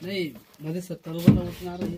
नहीं मध्ये 70 रुपयाला उठणार आहे।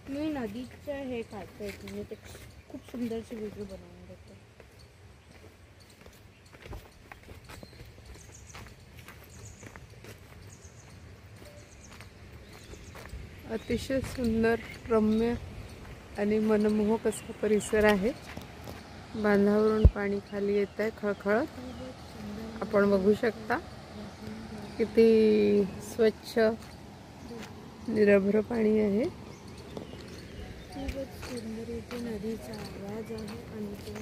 मी नदीच्या हे काढते म्हणजे ते खूप सुंदरशी व्हिडिओ बनवून देते। अतिशय सुंदर रम्य आणि मनमोहक असा परिसर आहे। बांधावरून पाणी खाली येत आहे खळखळत। आपण बघू शकता किती स्वच्छ निरभ्र पाणी आहे। खूपच सुंदर इथे नदीचा आवाज आहे आणि तो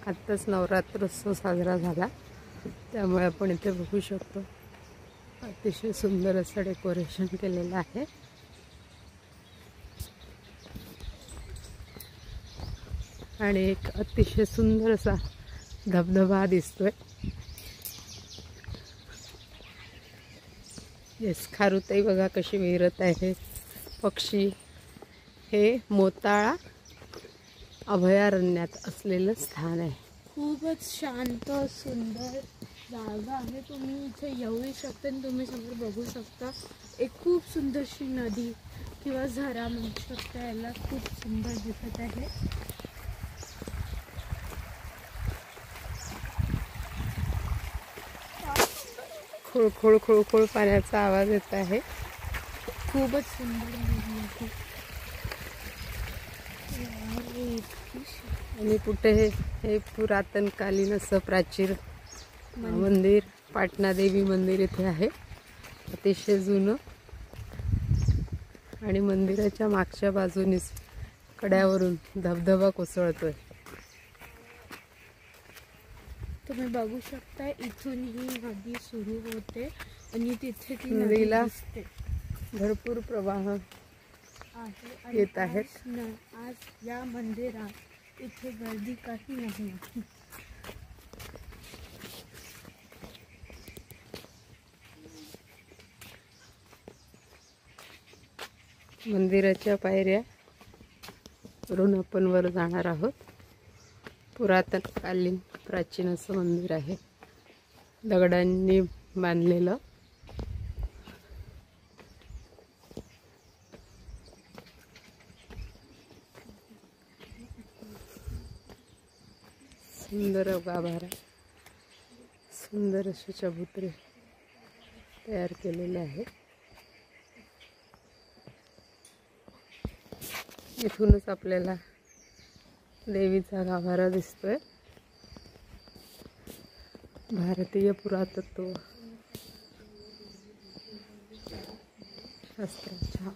आत्ताच नवरात्रोत्सव साजरा झाला त्यामुळे आपण इथे बघू शकतो अतिशय सुंदर असं डेकोरेशन केलेलं आहे। आणि एक अतिशय सुंदर असा धबधबा दिसतोय। येस खारुताई बघा कशी विहरत आहे। पक्षी हे मोताळा अभयारण्यात असलेलं स्थान आहे। खूपच शांत सुंदर जागा आहे। तुम्ही इथे येऊ शकता आणि तुम्ही समोर बघू शकता एक खूप सुंदरशी नदी किंवा झरा म्हणू शकता याला। खूप सुंदर दिसत आहे। खुळखुळ खुळखुळ पाण्याचा आवाज येत आहे। खूपच सुंदर आहे। आणि कुठे हे पुरातनकालीन असं प्राचीन मंदिर पाटणा देवी मंदिर इथे आहे, अतिशय जुनं. आणि मंदिराच्या मागच्या बाजूनीच कड्यावरून धबधबा कोसळतोय. तुम्ही बघू शकता इथून ही नदी सुरू होते आणि तिथे ती नदीला दिसते. भरपूर प्रवाह आहे आणि येत आहेत. आज या मंदिरात इथे गर्दी काही नाही. मंदिराच्या पायऱ्या वरून आपण वर जाणार आहोत. पुरातनकालीन प्राचीन असं मंदिर आहे, दगडांनी बांधलेलं. सुंदर गाभारा, सुंदर असे चबुतरे तयार केलेले आहे. इथूनच आपल्याला देवीचा गाभारा दिसतोय. भारतीय पुरातत्व शास्त्राच्या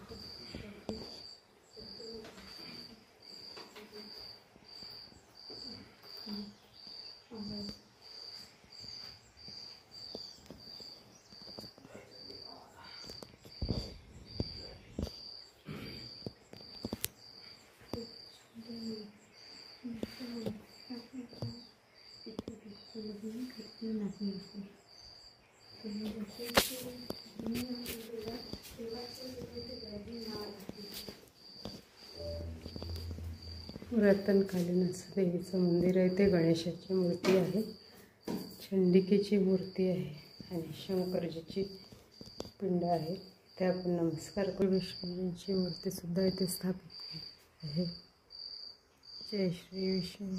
पुरातनकालीन असं देवीचं मंदिर आहे. ते गणेशाची मूर्ती आहे, चंडिकेची मूर्ती आहे आणि शंकरजीची पिंड आहे. ते आपण नमस्कार करू. विष्णूंची मूर्ती सुद्धा इथे स्थापित आहे. जय श्री विष्णू.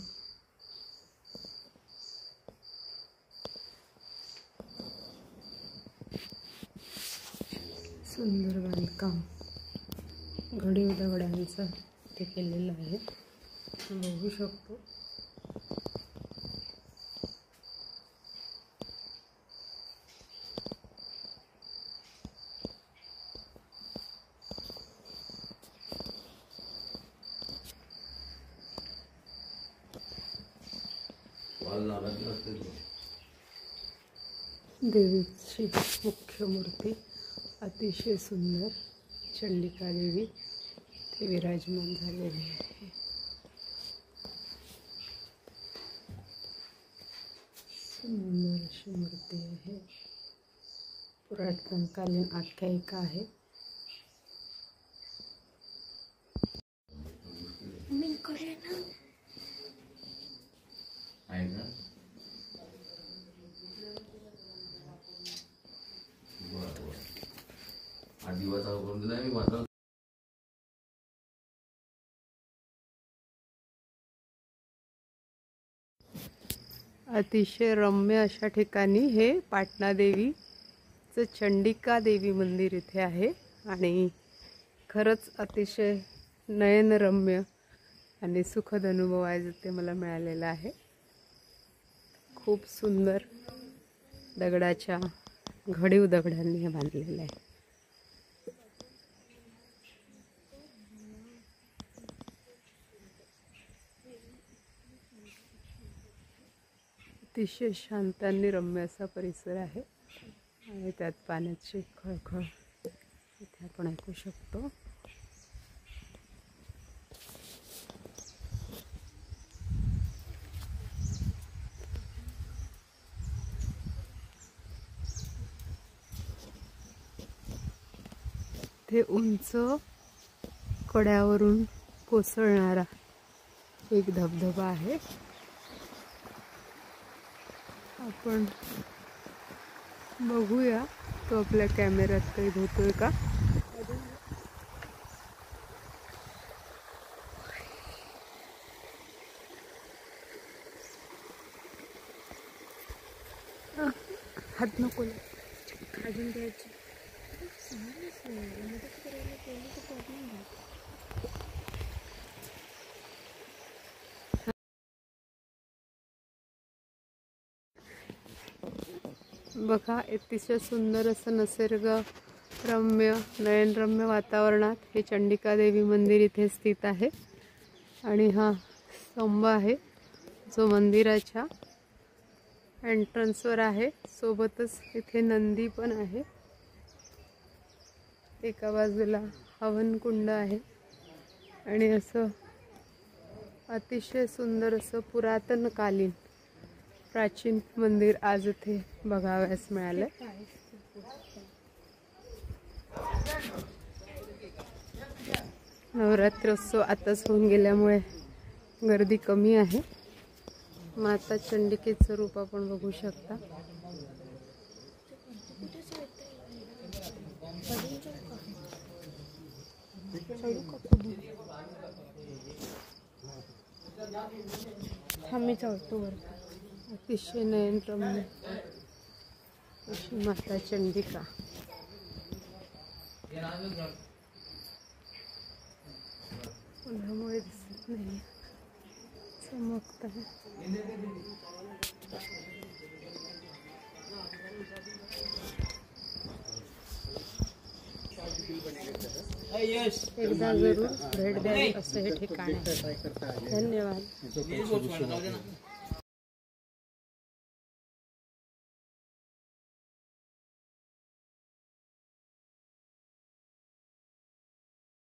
सुंदर बांधकाम घडीव दगडांचं ते केलेलं आहे, बघू शकतो. देवीची मुख्य मूर्ती अतिशय सुंदर चंडिका देवी ते विराजमान झालेली आहे. सुंदर अशी मूर्ती आहे. पुरातनकालीन आख्यायिका आहे. मी कळे ना आहे का? बरं. हा दिवस करून दिला मी माझा. अतिशय रम्य अशा ठिकाणी हे पाटणा देवीचं चंडिका देवी मंदिर इथे आहे आणि खरंच अतिशय नयनरम्य आणि सुखद अनुभव आहे ते मला मिळालेला आहे. खूप सुंदर दगडाच्या घडीव दगडांनी हे बांधलेलं आहे. अतिशय शांत आणि रम्य असा परिसर आहे आणि त्यात पाण्याची खळखळ इथे आपण ऐकू शकतो. ते उंच कड्यावरून कोसळणारा एक धबधबा आहे. आपण बघूया तो आपल्या कॅमेऱ्यात काही होतोय का. हात नको अजून द्यायची मदत करायला पहिली तर प्रॉब्लेम आहे. बघा अतिशय सुंदर असं निसर्गरम्य नयनरम्य वातावरणात हे चंडिका देवी मंदिर इथे स्थित आहे. आणि हा स्तंभ आहे जो मंदिराच्या एंट्रन्सवर आहे. सोबतच इथे नंदी पण आहे. एका बाजूला हवनकुंड आहे आणि असं अतिशय सुंदर असं पुरातनकालीन प्राचीन मंदिर आज इथे बघावयास मिळालं. नवरात्रोत्सव आताच होऊन गेल्यामुळे गर्दी कमी आहे. माता चंडिकेचं रूप आपण बघू शकता. आम्ही चढतो वर. अतिशय नयनरम्य अशी माता चंडिका. उन्हामुळे दिसत नाही, चमकत आहे. एकदा जरूर भेट द्यावी असं हे ठिकाण आहे. धन्यवाद.